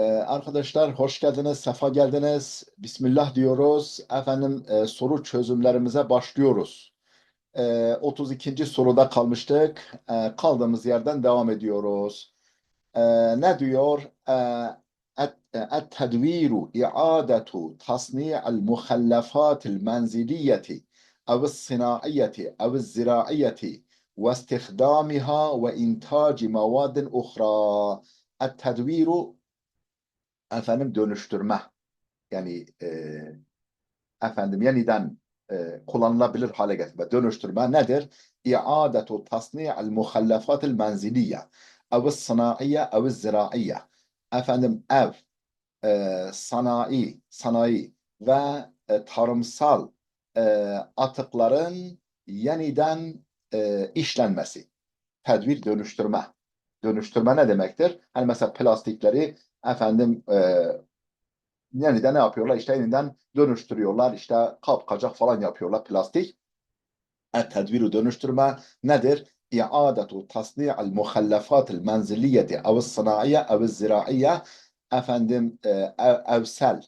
Arkadaşlar hoş geldiniz, sefa geldiniz. Bismillah diyoruz. Efendim soru çözümlerimize başlıyoruz. 32. soruda kalmıştık. Kaldığımız yerden devam ediyoruz. Ne diyor? التدوير إعادة تصنيع المخلفات المنزلية أو الصناعية أو الزراعية واستخدامها وإنتاج مواد أخرى. التدوير efendim dönüştürme yani efendim yeniden kullanılabilir hale getirme. Dönüştürme nedir? İadetu tasni'al muhallafat menziliye ev sanayiye ev ziraiye. Efendim ev, sanayi ve tarımsal atıkların yeniden işlenmesi. Tedvir dönüştürme. Dönüştürme ne demektir? Hani mesela plastikleri efendim yeniden ne yapıyorlar? İşte yeniden dönüştürüyorlar. İşte kap, kacak falan yapıyorlar plastik. Tedviru dönüştürme nedir? İadetu tasni'al muhallafat menziliyeti ev sanayiye ev ziraiye efendim evsel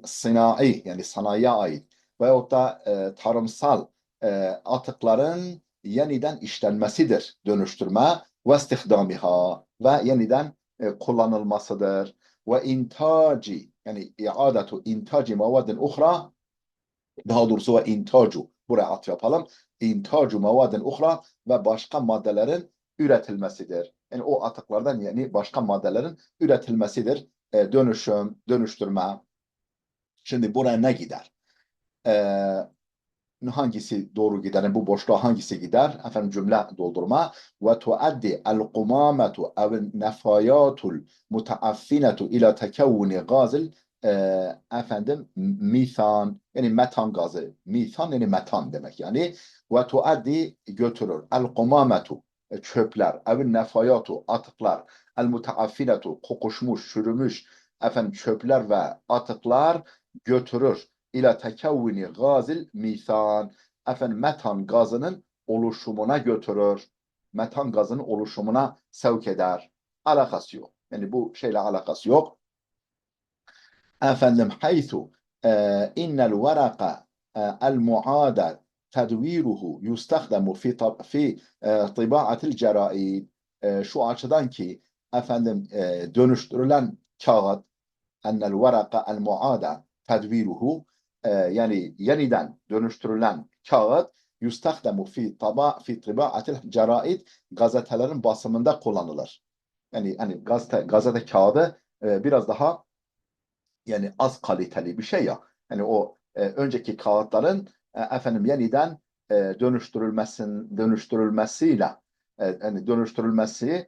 sınai yani sanayiye ait veyahut da tarımsal atıkların yeniden işlenmesidir dönüştürme ve istihdamiha ve yeniden kullanılmasıdır ve intaci yani iadetu intaci mevadin uhra daha doğrusu ve intacu buraya at yapalım. İntacu mevadin uhra ve başka maddelerin üretilmesidir. Yani o atıklardan yani başka maddelerin üretilmesidir. Dönüştürme. Şimdi buraya ne gider? Hangisi doğru gider? Yani bu boşluğa hangisi gider? Efendim cümle doldurma. Ve tuaddi el-kumametu ev-nefayatul mutaaffinetu ila tekevvuni gazil efendim mithan yani metan gazı. Mithan yani metan demek yani. Ve tuaddi götürür. El-kumametu çöpler, ev-nefayatu atıklar, el-mutaaffinetu kokuşmuş, çürümüş efendim çöpler ve atıklar götürür ila tekevvini gazil misan. Efendim metan gazının oluşumuna götürür. Metan gazının oluşumuna sevk eder. Alakası yok. Yani bu şeyle alakası yok. Efendim haythu innel veraka el muada tedviruhu yustahdamu fi tibaatil ceraid. Şu açıdan ki efendim dönüştürülen kağıt ennel veraka el muada tedviruhu yani yeniden dönüştürülen kağıt yustahdemu fi tibaatil ceraid gazetelerin basımında kullanılır. Yani hani gazete kağıdı biraz daha yani az kaliteli bir şey ya. Hani o önceki kağıtların efendim yeniden dönüştürülmesiyle yani dönüştürülmesi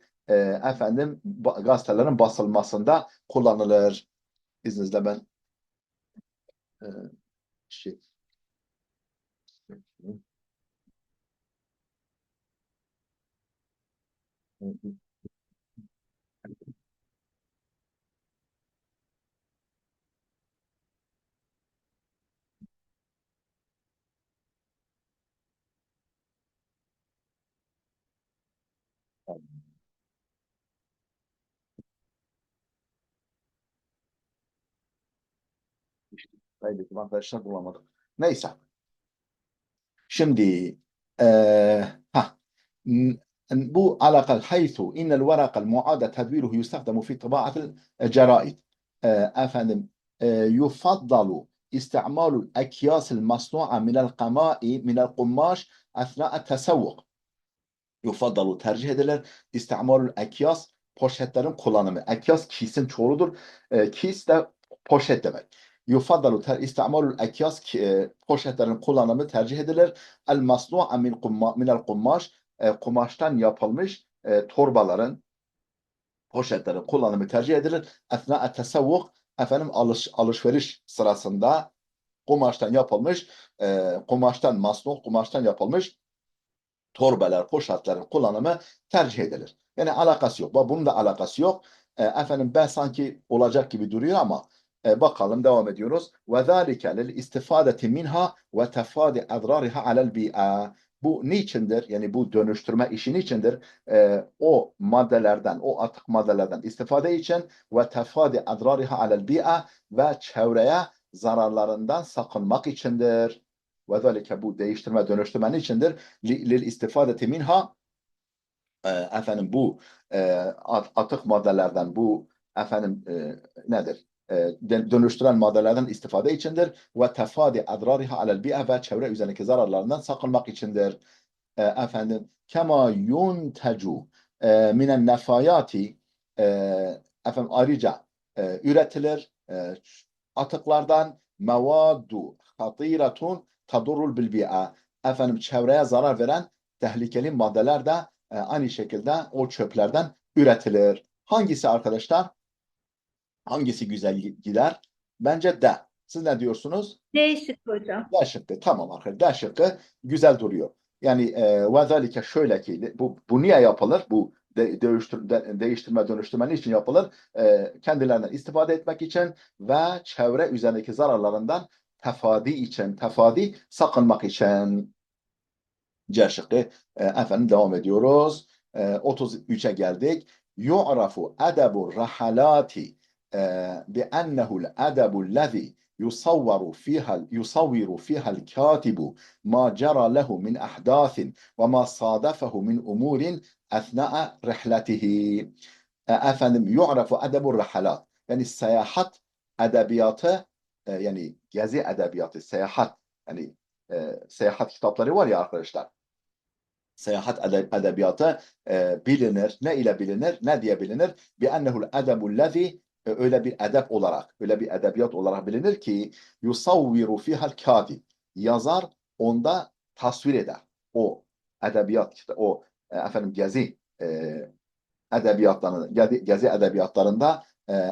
efendim gazetelerin basılmasında kullanılır. İzninizle ben e, şey kaybettim arkadaşlar bulamadım. Neyse. Şimdi e, ha bu alakalı haythu innel varakal muada tedviruhu yustahdamu fi tıbaatil ceraid. Efendim yufaddalu isti'malul ekyasil masnu'a minel kummaş esna'e tesavvuk. Yufaddalu tercih edilir. İsti'malul ekyas poşetlerin kullanımı. Ekyas kisin çoğuludur. Kis de poşet demek. Yufaddalu isti'malul ekyas poşetlerin kullanımı tercih edilir. El masnu'a minel kummaş kumaştan yapılmış torbaların poşetlerin kullanımı tercih edilir. Esna'e tesavvuk efendim alışveriş sırasında kumaştan yapılmış kumaştan yapılmış torbalar, poşetlerin kullanımı tercih edilir. Yani alakası yok. Bunun da alakası yok. Efendim ben sanki olacak gibi duruyor ama bakalım devam ediyoruz. وَذَٰلِكَ لِلْاِسْتِفَادَةِ مِنْهَا وَتَفَادِ اَضْرَارِهَا عَلَى الْبِيئَةِ. Bu niçindir? Yani bu dönüştürme işi niçindir? O maddelerden, o atık maddelerden istifade için ve tefadi adrariha alel bi'a ve çevreye zararlarından sakınmak içindir. Ve zalike bu değiştirme, dönüştürme içindir? Lil istifadeti minha efendim bu atık maddelerden bu efendim nedir? Dönüştüren maddelerden istifade içindir ve tefadi adrariha alel bi'a ve çevre üzerindeki zararlarından sakınmak içindir. Efendim kema yuntecu minen nefayati efendim ayrıca üretilir atıklardan mevaddu hatiratun tadurul bil bi'a efendim çevreye zarar veren tehlikeli maddeler de aynı şekilde o çöplerden üretilir. Hangisi arkadaşlar? Hangisi güzel gider? Bence D. Siz ne diyorsunuz? D şıkkı hocam. D şıkkı. Tamam arkadaşlar. D şıkkı güzel duruyor. Yani ve zalike şöyle ki bu niye yapılır? Bu değiştirme dönüştürme niçin yapılır? Kendilerinden istifade etmek için ve çevre üzerindeki zararlarından tefadi sakınmak için. C şıkkı. Efendim devam ediyoruz. 33'e geldik. Yu'rafu edebu rahalati bi'ennehu'l edebu lezi يصور فيها الكاتب ما جرى له من أحداث وما صادفه من أمور أثناء رحلته. Efendim yu'rafu edebur rahalat. Yani seyahat edebiyatı yani gezi edebiyatı, seyahat yani seyahat kitapları var ya arkadaşlar. Seyahat edebiyatı bilinir. Ne ile bilinir? Ne diye bilinir? Bi'ennehu'l edebu'llezî öyle bir edep olarak, öyle bir edebiyat olarak bilinir ki yusavviru fihal katib. Yazar onda tasvir eder. O edebiyat işte o efendim gezi edebiyatlarında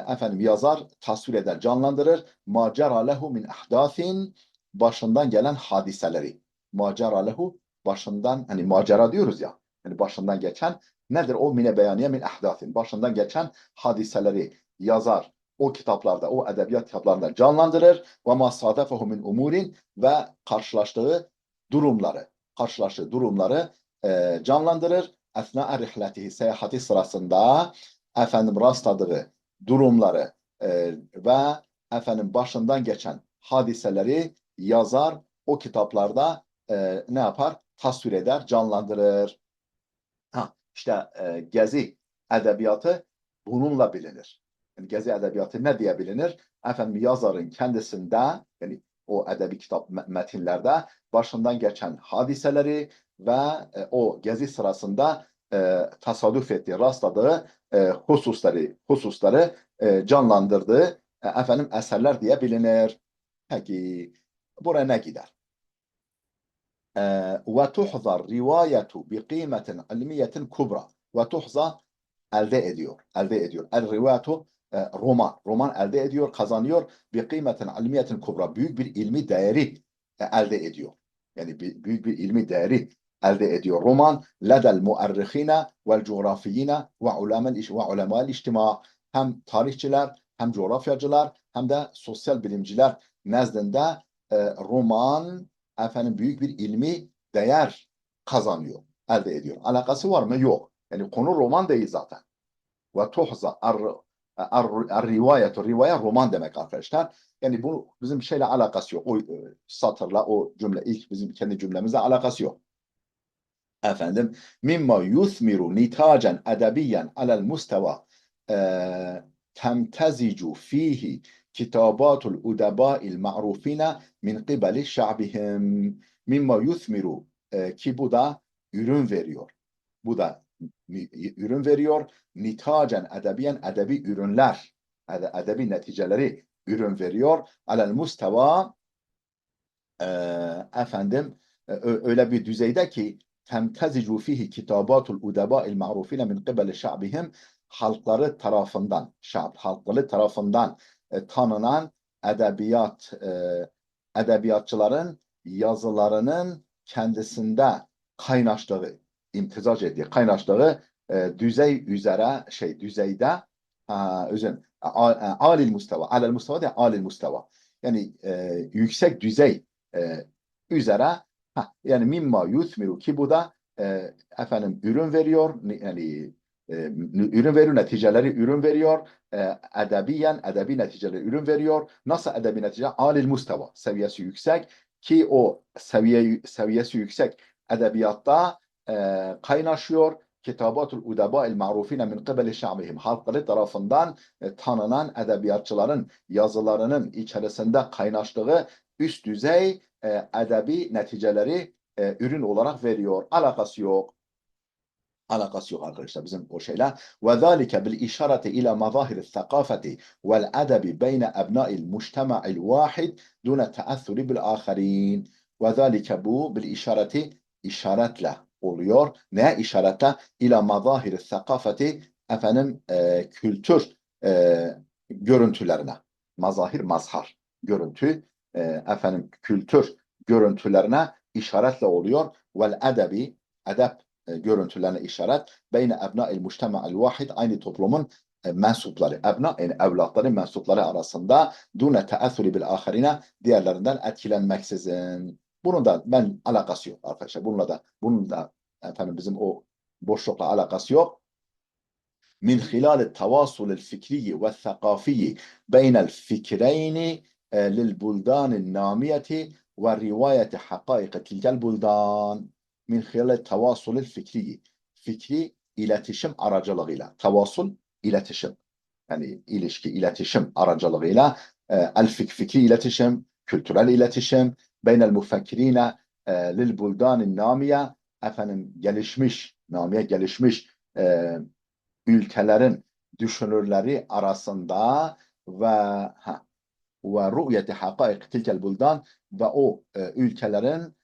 efendim yazar tasvir eder, canlandırır. Macera lehu min ahdathin başından gelen hadiseleri. Macera lehu başından hani macera diyoruz ya. Yani başından geçen nedir o mine beyaniye min ahdathin başından geçen hadiseleri yazar o kitaplarda, o edebiyat kitaplarında canlandırır. Ve ma sadefehu min umurin ve karşılaştığı durumları canlandırır. Esna rihletihi seyahati sırasında efendim rastladığı durumları ve efendim başından geçen hadiseleri yazar o kitaplarda ne yapar? Tasvir eder, canlandırır. İşte gezi edebiyatı bununla bilinir. Yani gezi edebiyatı ne diye bilinir? Efendim yazarın kendisinde yani o edebi kitap metinlerde başından geçen hadiseleri ve o gezi sırasında tasarruf ettiği, rastladığı hususları canlandırdığı efendim eserler diye bilinir. Peki buraya ne gider? وتحظى الرواية بقيمة علمية كبرى وتحظى elde ediyor. El rivayatu roman elde ediyor, kazanıyor. Bir kıymetin ilmiyetin kubra büyük bir ilmi değeri elde ediyor. Yani büyük bir ilmi değeri elde ediyor. Roman ledel muarrihine vel coğrafiyine ve ulemel içtima hem tarihçiler hem coğrafyacılar hem de sosyal bilimciler nezdinde roman efendim büyük bir ilmi değer kazanıyor, elde ediyor. Alakası var mı? Yok. Yani konu roman değil zaten. Ve tuhza rivaye roman demek arkadaşlar. Yani bu bizim şeyle alakası yok. O satırla o cümle ilk bizim kendi cümlemizle alakası yok. Efendim mimma yuthmiru nitacen edebiyen alel mustava temtezicu fihi kitabatul udebâil ma'rufine min qibali şa'bihim mimma yuthmiru ki bu da ürün veriyor. Bu da ürün veriyor. Nitacen edebiyen edebi ürünler, edebi neticeleri ürün veriyor. Alel mustava efendim öyle bir düzeyde ki temtezicu fihi kitabatul udebâil ma'rufine min qibali şa'bihim halkları tarafından tanınan edebiyatçıların yazılarının kendisinde kaynaştığı, imtizac ettiği, kaynaştığı düzeyde alel mustava yani yüksek düzey üzere Yani mimma yuthmiru ki bu da efendim ürün veriyor, yani ürün veriyor, neticeleri ürün veriyor. Edebiyen, edebi neticeleri ürün veriyor. Nasıl edebi netice? Alil mustava, seviyesi yüksek ki o seviyesi yüksek edebiyatta kaynaşıyor. Kitabatul udaba'il ma'rufine min kıbeli şa'bihim. Halkları tarafından tanınan edebiyatçıların yazılarının içerisinde kaynaştığı üst düzey edebi neticeleri ürün olarak veriyor. Alakası yok. Alakası yok arkadaşlar bizim o şeyle. وذلك بالإشارة إلى مظاهر الثقافة والأدب بين أبناء المجتمع الواحد دون التأثر بالآخرين. وذلك bu بالإشارة işaretle oluyor. Neye işaretle? İla mazahir thakafeti efendim kültür görüntülerine. Mazahir, mazhar. Görüntü efendim kültür görüntülerine işaretle oluyor. Vel edebi edep görüntülerine işaret. Beyne ebna'il mujtema'il vahid aynı toplumun mensupları, ebna yani evlatları, mensupları arasında dune teessürü bil ahirine diğerlerinden etkilenmeksizin. Bunun da ben alakası yok arkadaşlar. Bunun da efendim bizim o boşlukla alakası yok. من خلال التواصل الفكري والثقافي بين الفكرين للبلدان النامية ورواية حقائق تلك البلدان min hilal tavasulil fikri. Fikri iletişim aracılığıyla. Tavasul iletişim. Yani ilişki, iletişim aracılığıyla fikri iletişim, kültürel iletişim, beynel müfekkirine lil buldanin namiye efendim gelişmiş, namiye gelişmiş ülkelerin düşünürleri arasında ve ru'yeti hakaik tilkel buldan ve o ülkelerin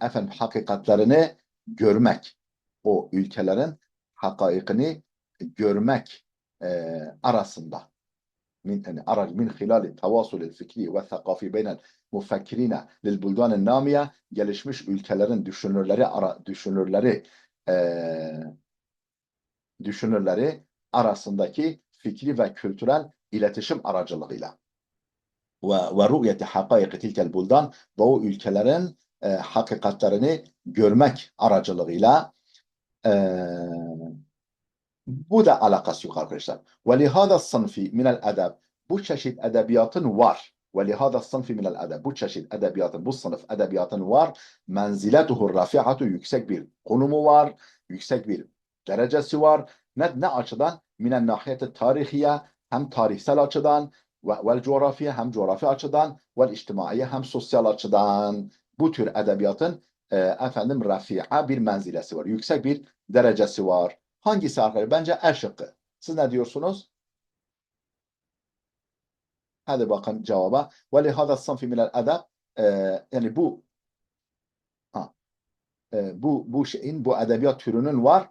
efendim hakikatlerini görmek, o ülkelerin hakaikini görmek arasında min hilali tavasul fikri ve thakafi beynel mufakkirine lil buldanın namiye gelişmiş ülkelerin düşünürleri arasındaki fikri ve kültürel iletişim aracılığıyla ve ru'yeti hakaiki tilkel buldan ve o ülkelerin hakikatlerini görmek aracılığıyla bu da alakası yok arkadaşlar. Ve lihada sınıfi minel edeb bu çeşit edebiyatın var. Ve lihada sınıfi minel edeb bu çeşit edebiyatın, bu sınıf edebiyatın var. Menziletuhu rafi'atu yüksek bir konumu var. Yüksek bir derecesi var. Ne açıdan? Minen nahiyeti tarihiye hem tarihsel açıdan vel coğrafya hem coğrafi açıdan vel içtimaiye hem sosyal açıdan bu tür edebiyatın efendim rafi'a bir menzilesi var. Yüksek bir derecesi var. Hangisi arkadaşlar? Bence E şıkkı. Siz ne diyorsunuz? Hadi bakın cevaba. Ve lihada sınıfı minel edeb yani bu şeyin bu edebiyat türünün var.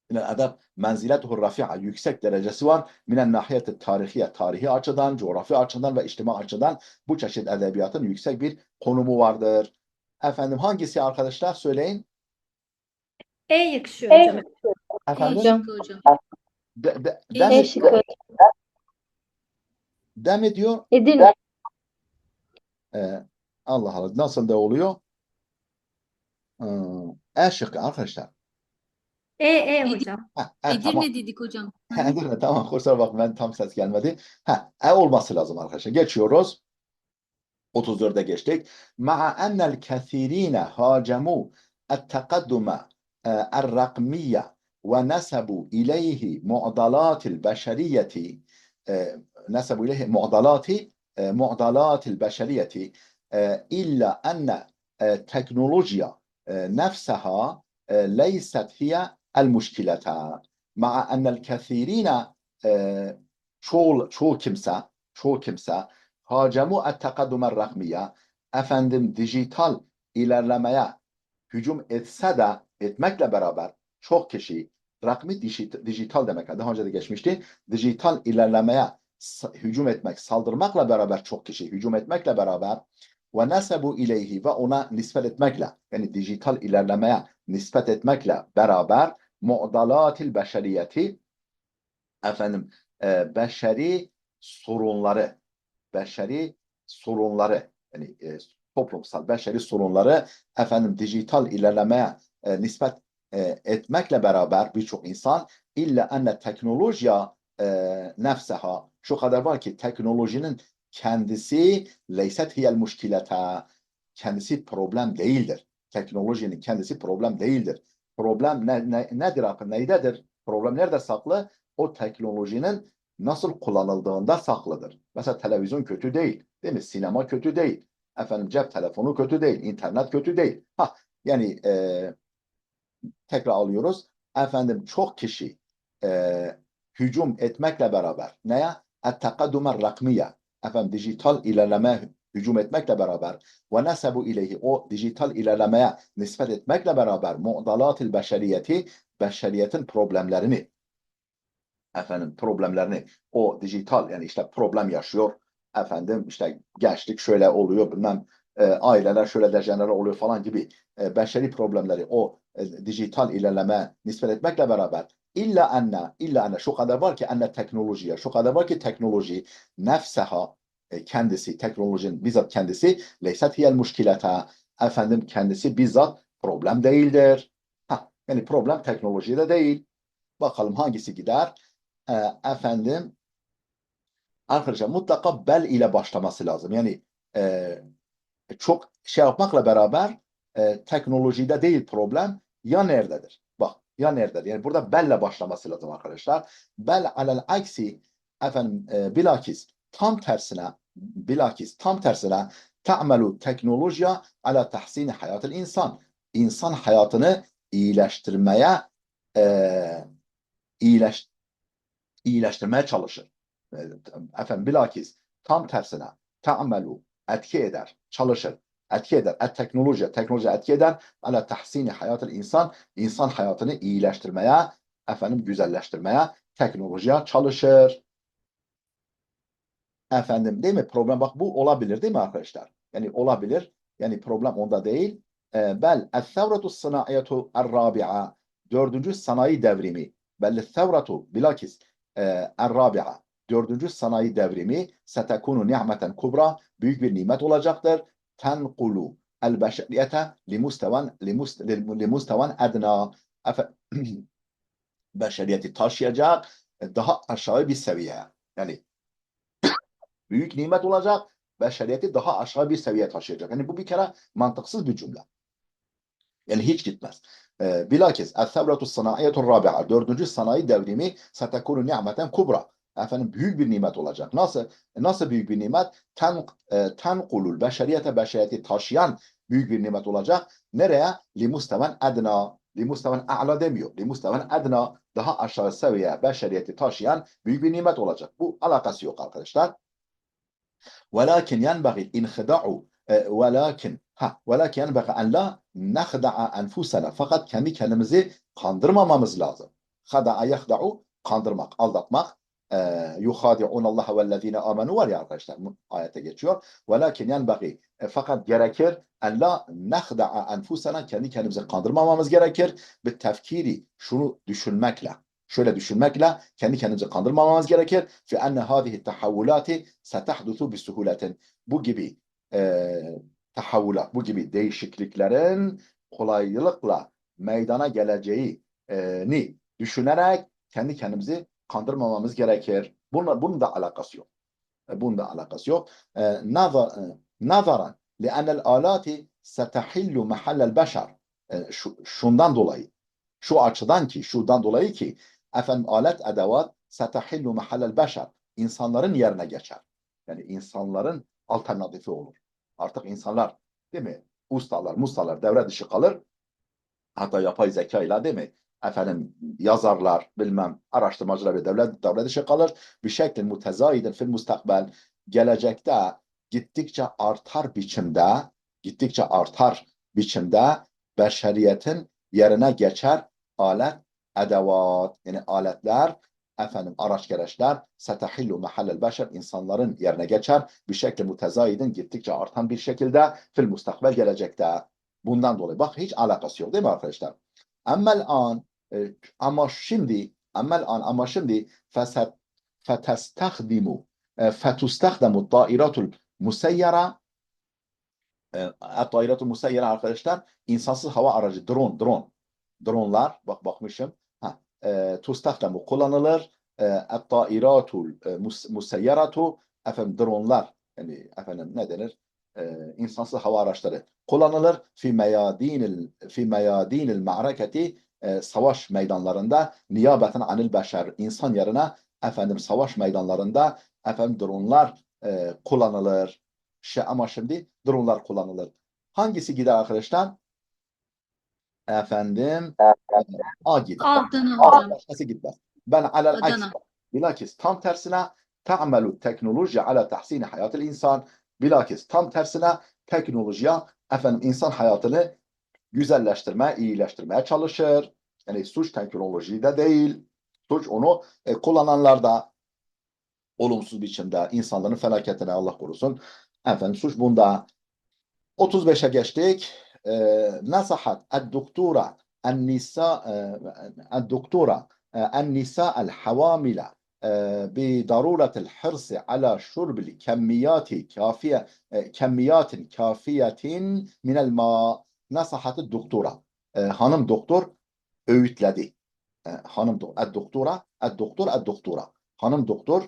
Minel edeb menziletuhu rafi'a yüksek derecesi var. Minen nahiyeti tarihiye tarihi açıdan, coğrafi açıdan ve içtima açıdan bu çeşit edebiyatın yüksek bir konumu vardır. Efendim hangisi arkadaşlar söyleyin. E yakışıyor hocam. Efendim? Şıkkı hocam. Demet şıkkı. Demet diyor. Edirne. Allah Allah nasıl da oluyor? E şıkkı arkadaşlar. Hocam. Edirne Tamam. dedik hocam. Edirne tamam kusura bakma ben tam ses gelmedi. Olması lazım arkadaşlar. Geçiyoruz. 34'e geçtik. Ma'a ennel kethirine hacemu التقدم الرقمية ونسبوا إليه معضلات البشرية نسبوا إليه معضلات البشرية إلا أن التكنولوجيا نفسها ليست هي المشكلة مع أن الكثيرين çoğu kimse hacemu et-tekaddumer rakmiye efendim dijital ilerlemeye hücum etse de etmekle beraber çok kişi rakmi dijital demek. Daha önce de geçmişti. Dijital ilerlemeye hücum etmek, saldırmakla beraber çok kişi hücum etmekle beraber ve nesebu ileyhi ve ona nispet etmekle yani dijital ilerlemeye nispet etmekle beraber mu'dalatil beşeriyeti efendim beşeri sorunları yani toplumsal, beşeri sorunları dijital ilerlemeye nispet etmekle beraber birçok insan illa enne teknolojiya nefseha, şu kadar var ki teknolojinin kendisi leyset hiyel muşkilete, kendisi problem değildir. Teknolojinin kendisi problem değildir. Problem nedir? Neydedir? Problem nerede saklı? O teknolojinin nasıl kullanıldığında saklıdır. Mesela televizyon kötü değil, değil mi? Sinema kötü değil. Cep telefonu kötü değil, internet kötü değil. Yani tekrar alıyoruz. Çok kişi hücum etmekle beraber neye? Et-tekaddumer rakmiye. Dijital ilerleme hücum etmekle beraber ve nesebu ileyhi, o dijital ilerlemeye nispet etmekle beraber mu'dalatil beşeriyeti, beşeriyetin problemlerini o dijital, yani işte problem yaşıyor, işte gençlik şöyle oluyor, bilmem aileler şöyle dejenere oluyor falan gibi beşeri problemleri o dijital ilerleme nispet etmekle beraber illa enne şu kadar var ki teknoloji nefseha, kendisi, teknolojinin bizzat kendisi leyset hiyel muşkileta, kendisi bizzat problem değildir. Yani problem teknolojide değil. Bakalım hangisi gider? e, efendim arkadaşlar mutlaka bel ile başlaması lazım. Yani e, çok şey yapmakla beraber teknolojide değil problem, ya nerededir? Bak, ya nerededir? Yani burada belle başlaması lazım arkadaşlar. Bel alel aksi, bilakis tam tersine ta'melu teknolojiye ala tahsini hayatil insan. İnsan hayatını iyileştirmeye e, iyileş, iyileştirmeye çalışır. Bilakis tam tersine ta'melu, etki eder, çalışır, etki eder. Teknoloji etki eder. Ala tahsini hayatı insan, insan hayatını iyileştirmeye, güzelleştirmeye teknolojiye çalışır. Değil mi? Problem, bak, bu olabilir değil mi arkadaşlar? Yani olabilir. Yani problem onda değil. Bel es-sevratu sanayiyetu er-rabi'a, dördüncü sanayi devrimi. Bel es-sevratu, bilakis er-rabi'a, dördüncü sanayi devrimi setekunu ni'meten kubra, büyük bir nimet olacaktır. Tenqulu el-beşeriyete limustevan edna, beşeriyeti taşıyacak daha aşağı bir seviyeye. Yani büyük nimet olacak, beşeriyeti daha aşağı bir seviyeye taşıyacak. Yani bu bir kere mantıksız bir cümle. Yani hiç gitmez. Bilakis es-sevratu sanayiyetur rabi'a, dördüncü sanayi devrimi setekunu ni'meten kubra. Büyük bir nimet olacak. Nasıl büyük bir nimet? Tenkulul beşeriyete, beşeriyeti taşıyan büyük bir nimet olacak. Nereye? Limusteven edna. Limusteven a'la demiyor. Limusteven edna, daha aşağı seviyeye beşeriyeti taşıyan büyük bir nimet olacak. Bu alakası yok arkadaşlar. ولكن ينبغي الانخداع ولكن ينبغي أن لا نخدع أنفسنا, fakat kendi kendimizi kandırmamamız lazım. Hada'a yahda'u, kandırmak, aldatmak. Yuhadi'un Allah vellezine amenu var ya arkadaşlar, ayette geçiyor. Velakin yenbagi, fakat gerekir en la nehda'a enfusena, kendi kendimizi kandırmamamız gerekir. Bir tefkiri, şunu düşünmekle, şöyle düşünmekle kendi kendimizi kandırmamamız gerekir. Fi enne hâzihi tahavvulâti setahdusu bisuhuletin. Bu gibi tahavvulat, bu gibi değişikliklerin kolaylıkla meydana geleceğini düşünerek kendi kendimizi kandırmamamız gerekir. Bunun da alakası yok. Bunun da alakası yok. Nazaran li'ennel alati setahillu mahallel beşer. Şundan dolayı, şundan dolayı ki alet edevat setahillu mahallel beşer, insanların yerine geçer. Yani insanların alternatifi olur. Artık insanlar, değil mi? Ustalar devre dışı kalır. Hatta yapay zeka ile, değil mi? Yazarlar, bilmem, araştırmacılar ve devre dışı kalır. Bir şekilde mutezayidin fil mustakbel, gelecekte gittikçe artar biçimde beşeriyetin yerine geçer alet edevat, yani aletler, araç gereçler setahillu mahallel beşer, insanların yerine geçer bir şekilde mutezayidin, gittikçe artan bir şekilde fil mustakbel, gelecekte. Bundan dolayı bak, hiç alakası yok değil mi arkadaşlar? Emmel an, ama şimdi fetestahdimu fetustahdamu dairatul museyyara At-Tayiratul Musayyara arkadaşlar insansız hava aracı drone. Dronelar bakmışım. Tustahlamu kullanılır. At-Tairatul Musayyaratu efendim dronlar yani efendim ne denir? İnsansız hava araçları kullanılır. Fi meyadinil ma'raketi savaş meydanlarında niyabeten anil beşer insan yerine efendim savaş meydanlarında efendim dronlar kullanılır. Ama şimdi dronlar kullanılır. Hangisi gider arkadaşlar? Efendim A gider. Adana hocam. Başkası gitmez. Ben alel aks. Adana. Bilakis tam tersine ta'melu teknoloji ala tahsini hayatil insan. Bilakis tam tersine teknolojiye efendim insan hayatını güzelleştirmeye, iyileştirmeye çalışır. Yani suç teknolojide değil. Suç onu kullananlarda olumsuz biçimde insanların felaketine Allah korusun. Efendim suç bunda. 35'e geçtik. Nasahat el-doktora الدكتورة النساء الحوامل بضرورة الحرص على شرب كميات كافية من الماء. Nasahat el-doktora. Hanım doktor öğütledi. El-doktora. Hanım doktor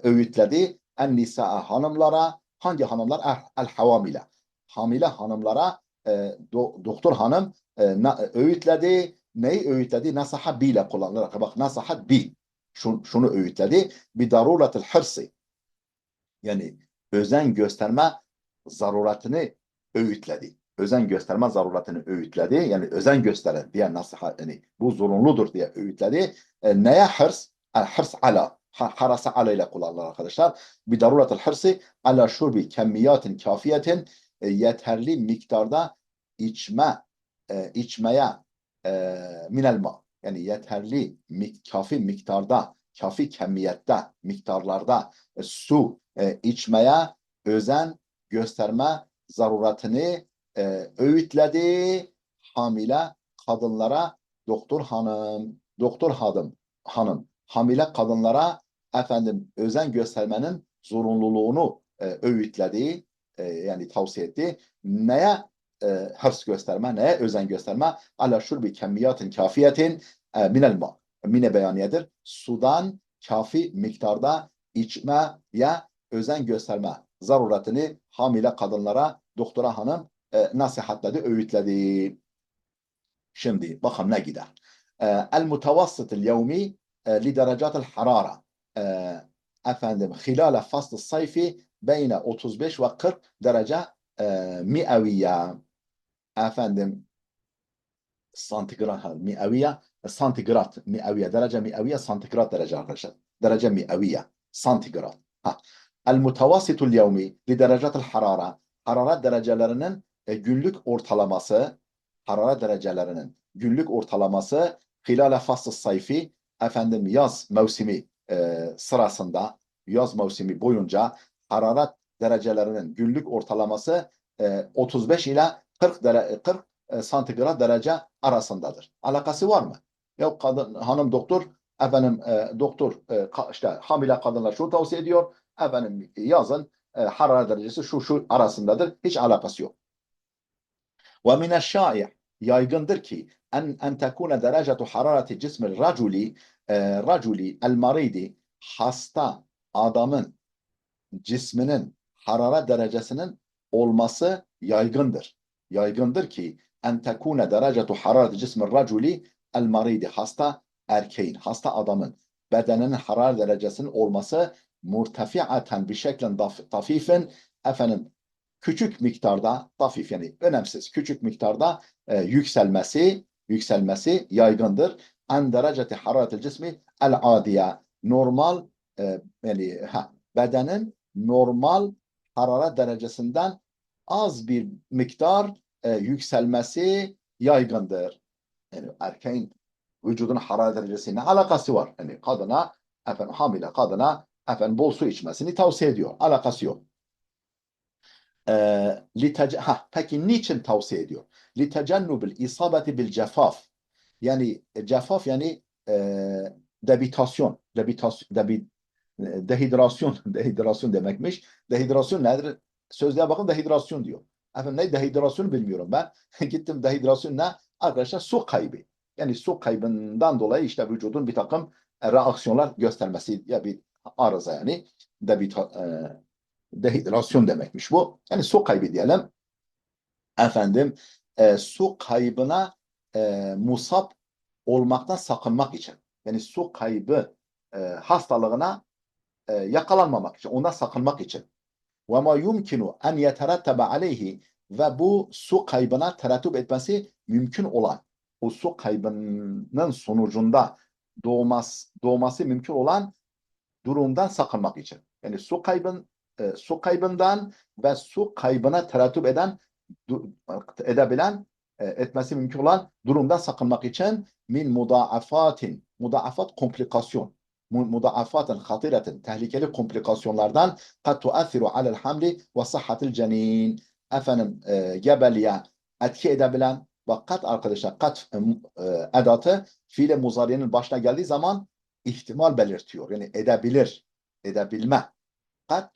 öğütledi. En-nisa hanımlara. Hangi hanımlar? El-havamile. Hamile hanımlara doktor hanım öğütledi. Neyi öğütledi? Nasaha ile kullanılarak. Bak nasahat bi. Şunu öğütledi. Bir daruratul hırsı. Yani özen gösterme zaruretini öğütledi. Özen gösterme zaruretini öğütledi. Yani özen gösteren diye nasihat yani bu zorunludur diye öğütledi. Neye hırs? Hırs ala. Harasa ala ile kullanılır arkadaşlar. Bir daruretul hırsı ala şurbi kemmiyatin kafiyetin yeterli miktarda içmeye minel ma. Yani yeterli kafi miktarda kafi kemiyette miktarlarda su içmeye özen gösterme zaruretini öğütledi hamile kadınlara doktor hanım hamile kadınlara efendim özen göstermenin zorunluluğunu öğütledi yani tavsiye etti. Neye hırs gösterme, neye özen gösterme? Ala şurbi kemmiyatin kafiyetin minel ma. Mine beyaniyedir. Sudan kafi miktarda içmeye özen gösterme zaruretini hamile kadınlara doktora hanım nasihatledi, öğütledi. Şimdi bakalım ne gider. El mutavassıt yevmi li derecatil harara. Efendim hilale fasl sayfi beyne 35 ve 40 derece mi'aviye. Efendim santigrat mi'aviye santigrat mi'aviye derece mi'aviye santigrat derece arkadaşlar. Derece mi'aviye santigrat. El mutavassitul yevmi li derecatil harara. Hararet derecelerinin günlük ortalaması hararet derecelerinin günlük ortalaması hilale fasl sayfi efendim yaz mevsimi sırasında yaz mevsimi boyunca hararet derecelerinin günlük ortalaması 35 ile 40 santigrat derece arasındadır. Alakası var mı? Yok hanım doktor efendim doktor işte hamile kadınlar şunu tavsiye ediyor. Efendim yazın hararet derecesi şu arasındadır. Hiç alakası yok. Ve mineşşâ'i yaygındır ki en tekune derecatu harareti cismil raculi el maridi hasta adamın cisminin hararet derecesinin olması yaygındır. Yaygındır ki en tekune derecatu harareti cismil raculi el maridi hasta erkeğin, hasta adamın bedeninin hararet derecesinin olması murtefiaten bir şeklen dafifin efendim küçük miktarda dafif yani önemsiz küçük miktarda yükselmesi yaygındır. En dereceti hararetil cismi el adiye normal yani bedenin normal hararet derecesinden az bir miktar yükselmesi yaygındır. Yani erkeğin vücudun hararet derecesiyle alakası var. Yani kadına efendim hamile kadına efendim bol su içmesini tavsiye ediyor. Alakası yok. Peki niçin tavsiye ediyor? لِتَجَنُّبِ الْاِصَابَةِ بِالْجَفَافِ yani cefaf yani dehidrasyon dehidrasyon demekmiş. Dehidrasyon nedir? Sözlüğe bakın dehidrasyon diyor. Efendim ne dehidrasyonu bilmiyorum ben. Gittim dehidrasyon ne? Arkadaşlar su kaybı. Yani su kaybından dolayı işte vücudun bir takım reaksiyonlar göstermesi ya bir arıza yani de bir dehidrasyon demekmiş bu. Yani su kaybı diyelim. Efendim su kaybına musab olmaktan sakınmak için. Yani su kaybı hastalığına yakalanmamak için, ondan sakınmak için. وَمَا يُمْكِنُ أَنْ يَتَرَتَّبَ عَلَيْهِ ve bu su kaybına terettüp etmesi mümkün olan, o su kaybının sonucunda doğması mümkün olan durumdan sakınmak için. Yani su kaybından ve su kaybına terettüp edebilen etmesi mümkün olan durumdan sakınmak için min mudaafat komplikasyon mudaafatın hatiretin tehlikeli komplikasyonlardan kad tuathiru alel hamli ve sıhhatil cenin efendim gebeliğe etki edebilen ve kat arkadaşlar kat edatı fiile muzariyenin başına geldiği zaman ihtimal belirtiyor. Yani edebilme. Kad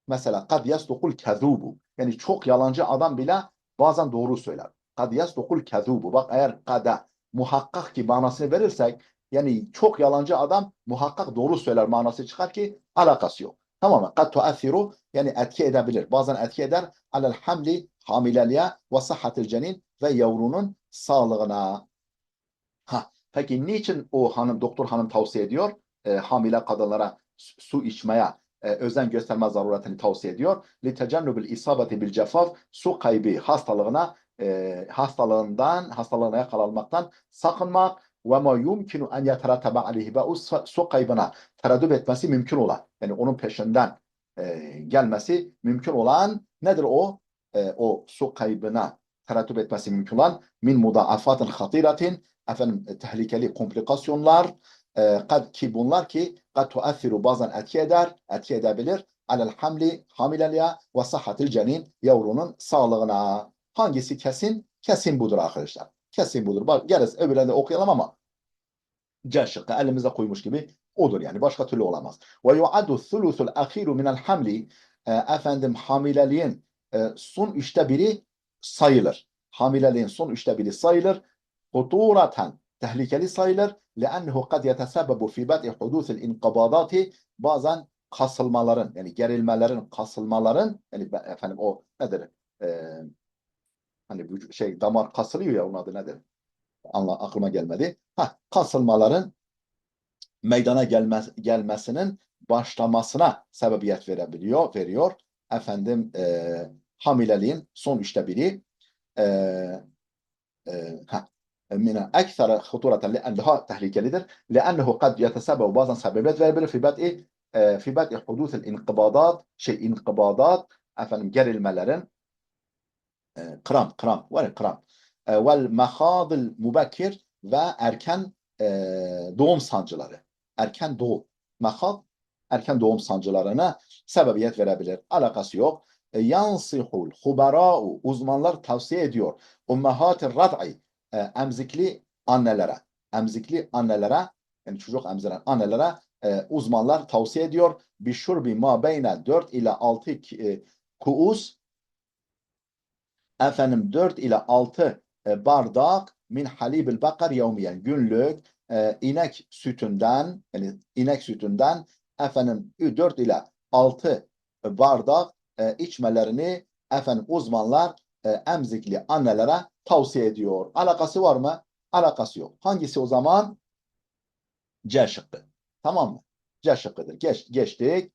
mesela kad yasdukul kezubu. Yani çok yalancı adam bile bazen doğru söyler. Kad yasdukul kezubu. Bak eğer kada muhakkak ki manasını verirsek yani çok yalancı adam muhakkak doğru söyler manası çıkar ki alakası yok. Tamamen kad tuathiru yani etki edebilir. Bazen etki eder alel hamli hamileliğe ve sıhhatil cenin ve yavrunun sağlığına. Peki niçin o doktor hanım tavsiye ediyor? Hamile kadınlara su içmeye özen gösterme zaruretini tavsiye ediyor. لِتَجَنُّبِ الْاِصَابَةِ بِالْجَفَافِ su kaybı hastalığına yakalanmaktan sakınmak ve ma yumkinu en yeterattebe aleyhi ve o su kaybına tereddüt etmesi mümkün olan yani onun peşinden gelmesi mümkün olan nedir o? O su kaybına tereddüt etmesi mümkün olan min mudaafatın hatiratin efendim tehlikeli komplikasyonlar ki bunlar ki kad tuathiru bazen etki edebilir alel hamli hamileliğe ve sıhhatil cenin yavrunun sağlığına. Hangisi kesin? Kesin budur arkadaşlar. Kesin budur. Bak gerisi öbürlerini okuyalım ama C şıkkı elimizde koymuş gibi odur yani. Başka türlü olamaz. Ve yuaddu thuluthul ahiru minel hamli efendim hamileliğin son üçte biri sayılır. Hamileliğin son üçte biri sayılır. Huturatan tehlikeli sayılır. لأنه قد يتسبب في بدء حدوث الانقباضات bazen kasılmaların yani gerilmelerin kasılmaların yani efendim o nedir? Hani bu şey damar kasılıyor ya onun adı nedir? Aklıma gelmedi. Kasılmaların meydana gelmesinin başlamasına sebebiyet veriyor. Efendim hamileliğin son üçte biri من أكثر خطورة لأنها tehlikelidir. لأنه قد يتسبب bazen sebebiyet verebilir في بدء حدوث الانقباضات انقباضات efendim gerilmelerin kramp var ya kramp vel mehadil mübekir ve erken doğum sancıları erken doğum mehad erken doğum sancılarına sebebiyet verebilir. Alakası yok. Yansihul hubera'u uzmanlar tavsiye ediyor. Ummahatir rad'i emzikli annelere yani çocuk emziren annelere uzmanlar tavsiye ediyor. Bişurbi ma beyne 4 ile 6 kuus efendim 4 ile 6 bardak min halibil bakar yevmiyen günlük inek sütünden efendim 4 ile 6 bardak içmelerini efendim uzmanlar emzikli annelere tavsiye ediyor. Alakası var mı? Alakası yok. Hangisi o zaman? C şıkkı. Tamam mı? C şıkkıdır. Geçtik.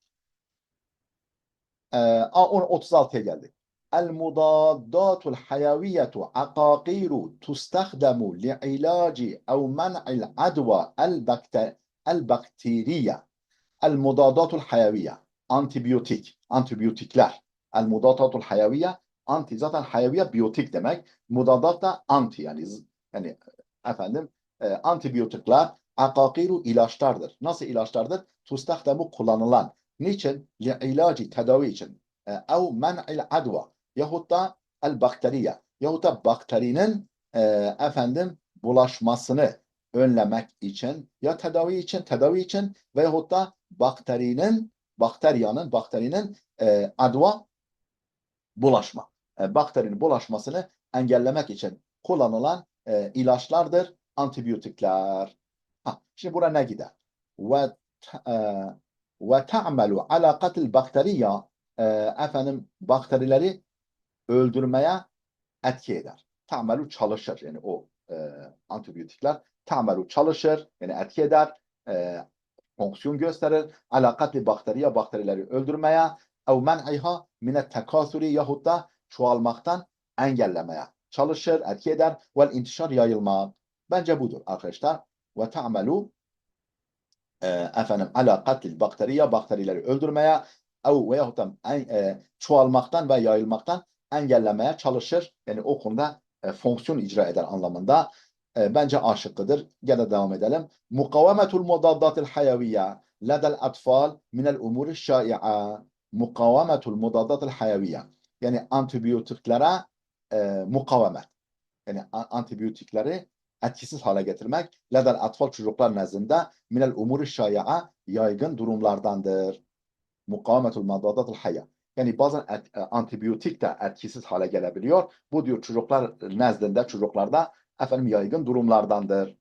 36'ya geldik. المضادات الحيوية عقاقير تستخدم لعلاج أو منع العدوى البكتيرية. المضادات الحيوية antibiyotikler. المضادات الحيوية zaten hayaviye biyotik demek. Mudadat da anti yani efendim antibiyotikler akakiru ilaçlardır. Nasıl ilaçlardır? Tustahdemu kullanılan. Niçin? İlacı tedavi için. Ev men'il adva yahut da el bakteriye yahut da bakterinin efendim bulaşmasını önlemek için ya tedavi için veyahut da bakterinin adva bulaşma. bakterinin bulaşmasını engellemek için kullanılan ilaçlardır, antibiyotikler. Şimdi buna ne gider? Ve ta'melu ala katil bakteriye, efendim bakterileri öldürmeye etki eder. Ta'melu çalışır. Yani o antibiyotikler ta'melu çalışır. Yani etki eder. Fonksiyon gösterir. Ala katil bakteriye, bakterileri öldürmeye ev men'iha minet tekasuri yahut da çoğalmaktan engellemeye çalışır, etki eder. Vel intişar, yayılma. Bence budur arkadaşlar. Ve ta'melu efendim ala katil bakteriye, bakterileri öldürmeye ev veyahut da çoğalmaktan ve yayılmaktan engellemeye çalışır. Yani o konuda fonksiyon icra eder anlamında. Bence A şıkkıdır. Gene devam edelim. Mukavemetul mudaddatil hayaviyye ledel atfal minel umuri şai'a. Mukavemetul mudaddatil hayaviyye. Yani antibiyotiklere mukavemet. Yani antibiyotikleri etkisiz hale getirmek ledel atfal, çocuklar nezdinde minel umuri şai'a, yaygın durumlardandır. Mukavemetul mudaddatil hayya. Yani bazen antibiyotik de etkisiz hale gelebiliyor. Bu diyor çocuklar nezdinde, çocuklarda efendim yaygın durumlardandır.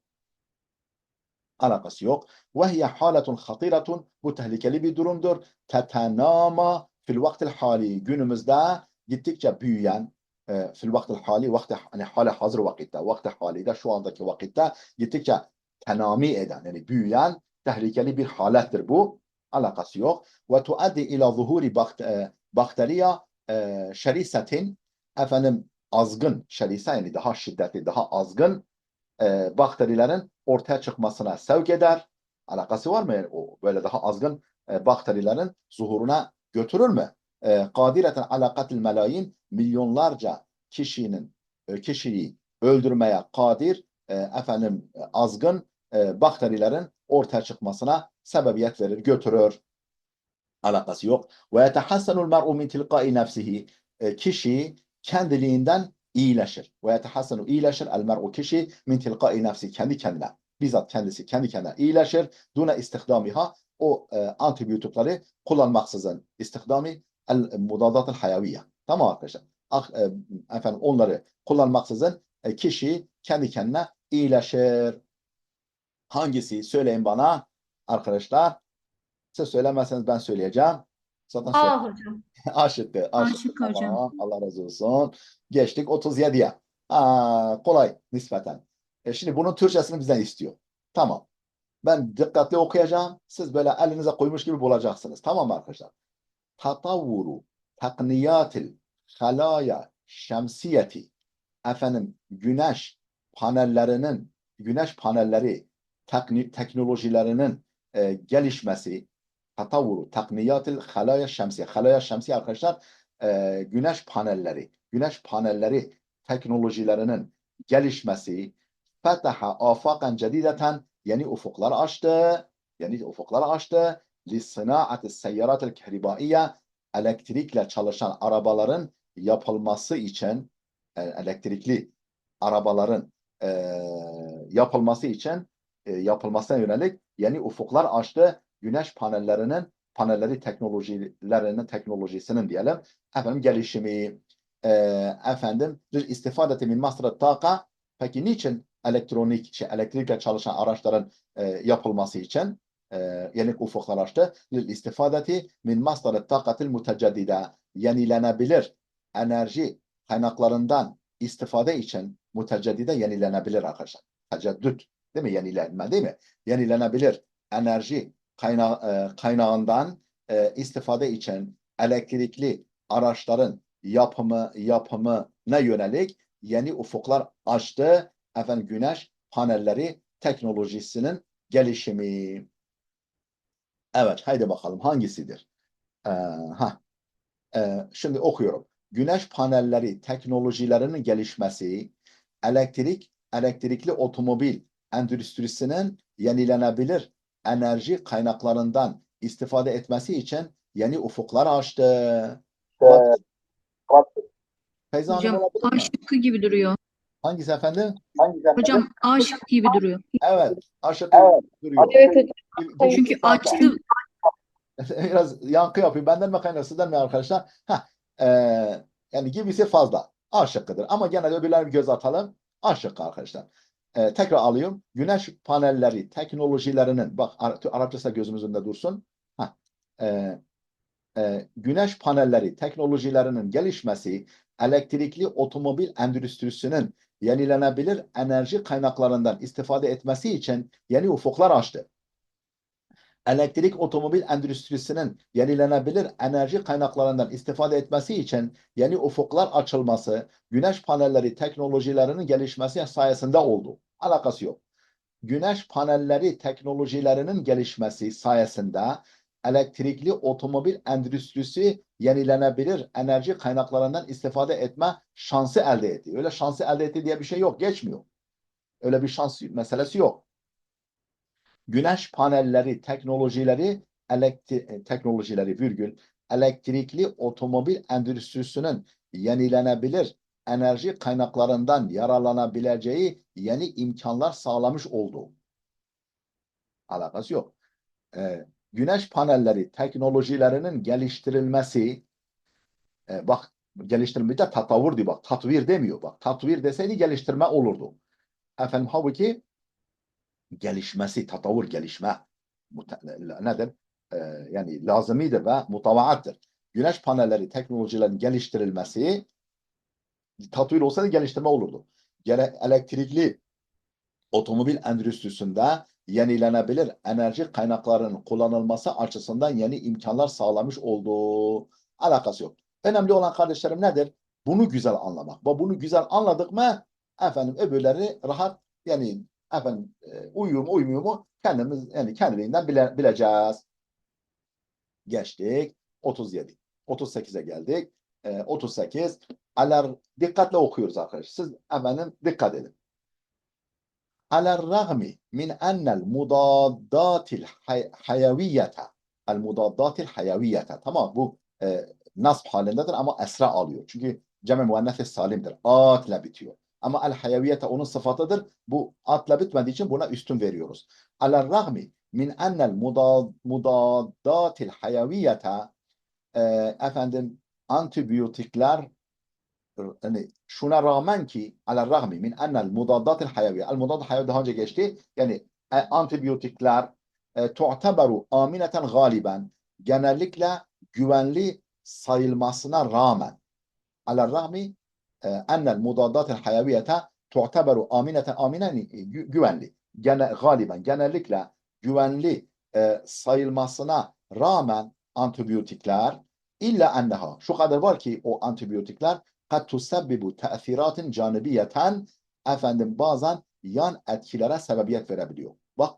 Alakası yok. Ve hiye haletun hatiratun, bu tehlikeli bir durumdur. Tetenama fil vaktil hali, günümüzde gittikçe büyüyen, fil vaktil hali, vakti hani hali hazır vakitte, vakti halide, şu andaki vakitte gittikçe tenami eden, yani büyüyen tehlikeli bir halettir bu. Alakası yok. Ve tuaddi ila zuhuri bakteriya şerisetin, efendim azgın, şerise yani daha şiddetli, daha azgın bakterilerin ortaya çıkmasına sevk eder. Alakası var mı? Yani o böyle daha azgın bakterilerin zuhuruna götürür mü? Kadireten ala katil melayin, milyonlarca kişiyi öldürmeye kadir efendim azgın bakterilerin ortaya çıkmasına sebebiyet verir, götürür. Alakası yok. Ve yetehassenul mer'u min tilqai nefsihi, kişi kendiliğinden iyileşir. Ve yetehassenu, iyileşir. El mer'u, kişi min tilqai nefsi, kendi kendine. Bizzat kendisi kendi kendine iyileşir. Dune istihdamiha, o antibiyotikleri kullanmaksızın. İstihdami el mudadatul hayaviyye. Tamam arkadaşlar. Efendim onları kullanmaksızın kişi kendi kendine iyileşir. Hangisi? Söyleyin bana arkadaşlar. Siz söylemezseniz ben söyleyeceğim. Zaten A hocam. A şıkkı. A A şıkkı. şıkkı hocam. Tamam. Allah razı olsun. Geçtik 37'ye. Kolay nispeten. Şimdi bunun Türkçesini bizden istiyor. Tamam. Ben dikkatli okuyacağım. Siz böyle elinize koymuş gibi bulacaksınız. Tamam mı arkadaşlar? Tatavvuru takniyatil halaya şemsiyeti, efendim güneş panelleri teknolojilerinin gelişmesi, tatavvuru takniyatil halaya şemsiye. Halaya şemsiye arkadaşlar güneş panelleri teknolojilerinin gelişmesi, fetaha afakan cedideten, yeni ufuklar açtı. Lisinaati seyyaratil kehribaiye, elektrikle çalışan arabaların yapılması için, elektrikli arabaların yapılmasına yönelik yeni ufuklar açtı. Güneş teknolojisinin diyelim efendim gelişimi, efendim istifadeti min masrat taka. Peki niçin elektrikle çalışan araçların yapılması için yeni ufuklar açtı? Lil istifadeti min masrat takatil muteceddide, yenilenebilir enerji kaynaklarından istifade için, muteceddide yenilenebilir arkadaşlar. Teceddüt değil mi? Yenilenme değil mi? Yenilenebilir enerji kaynağından istifade için elektrikli araçların yapımına yönelik yeni ufuklar açtı. Efendim güneş panelleri teknolojisinin gelişimi. Evet, haydi bakalım hangisidir? Şimdi okuyorum. Güneş panelleri teknolojilerinin gelişmesi, elektrikli otomobil endüstrisinin yenilenebilir enerji kaynaklarından istifade etmesi için yeni ufuklar açtı. Feyza Hanım Hocam olabilir A mi? şıkkı gibi duruyor. Hangisi efendim? Hocam A şıkkı gibi duruyor. Evet, aşağı duruyor. Evet hocam. Çünkü açtı. Biraz yankı yapıyor. Benden mi kaynaklı, sizden mi arkadaşlar? Yani gibisi fazla. A şıkkıdır. Ama gene de öbürlerine bir göz atalım. A şıkkı arkadaşlar. Tekrar alıyorum. Güneş panelleri teknolojilerinin, bak Arapçası da gözümüzün önünde dursun. Heh. Güneş panelleri teknolojilerinin gelişmesi, elektrikli otomobil endüstrisinin yenilenebilir enerji kaynaklarından istifade etmesi için yeni ufuklar açtı. Elektrik otomobil endüstrisinin yenilenebilir enerji kaynaklarından istifade etmesi için yeni ufuklar açılması, güneş panelleri teknolojilerinin gelişmesi sayesinde oldu. Alakası yok. Güneş panelleri teknolojilerinin gelişmesi sayesinde elektrikli otomobil endüstrisi yenilenebilir enerji kaynaklarından istifade etme şansı elde etti. Öyle şansı elde etti diye bir şey yok, geçmiyor. Öyle bir şans meselesi yok. Güneş panelleri teknolojileri virgül elektrikli otomobil endüstrisinin yenilenebilir enerji kaynaklarından yararlanabileceği yeni imkanlar sağlamış oldu. Alakası yok. Güneş panelleri teknolojilerinin geliştirilmesi, bak geliştirilmede tatavvur diyor, bak tatvir demiyor, bak tatvir deseydi geliştirme olurdu. Efendim halbuki gelişmesi, tatavvur gelişme nedir? Yani lazımidir ve mutavaattır. Güneş panelleri teknolojilerin geliştirilmesi tatavvur olsaydı geliştirme olurdu. Elektrikli otomobil endüstrisinde yenilenebilir enerji kaynaklarının kullanılması açısından yeni imkanlar sağlamış olduğu alakası yok. Önemli olan kardeşlerim nedir? Bunu güzel anlamak. Bunu güzel anladık mı efendim öbürleri rahat yani efendim uyuyor mu uymuyor mu kendimiz yani kendiliğinden bileceğiz. Geçtik 37. 38'e geldik. 38 dikkatle okuyoruz arkadaşlar. Siz efendim dikkat edin. Alerragmi min ennel mudaddatil hayaviyete tamam bu nasb halindedir ama esra alıyor. Çünkü cem-i muennef salimdir. Atla bitiyor. Ama el hayaviyete onun sıfatıdır. Bu atla bitmediği için buna üstün veriyoruz. Alerragmi min ennel mudaddatil hayaviyete efendim antibiyotikler yani şuna rağmen ki ala rağmi min ennel mudaddatil hayaviyye el mudaddat hayaviyye daha önce geçti yani antibiyotikler tu'teberu amineten galiben genellikle güvenli sayılmasına rağmen ala rağmi ennel mudaddatil hayaviyete tu'teberu amineten güvenli galiben genellikle güvenli sayılmasına rağmen antibiyotikler illa enneha şu kadar var ki o antibiyotikler kad tusebbibu te'thiratin canibiyeten efendim bazen yan etkilere sebebiyet verebiliyor. Bak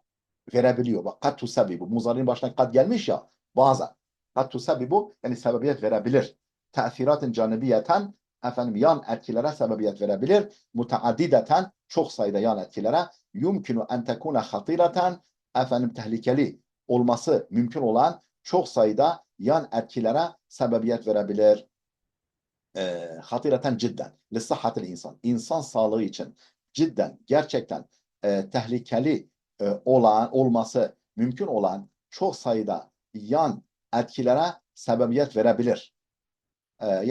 verebiliyor. Bak kad tusebbibu muzarrin başına kad gelmiş ya bazen kad tusebbibu yani sebebiyet verebilir. Te'thiratin canibiyeten efendim yan etkilere sebebiyet verebilir. Mutaaddideten çok sayıda yan etkilere yumkinu en tekune hatireten efendim tehlikeli olması mümkün olan çok sayıda yan etkilere sebebiyet verebilir. Hatireten cidden lissahatil insan. İnsan sağlığı için cidden gerçekten tehlikeli olması mümkün olan çok sayıda yan etkilere sebebiyet verebilir.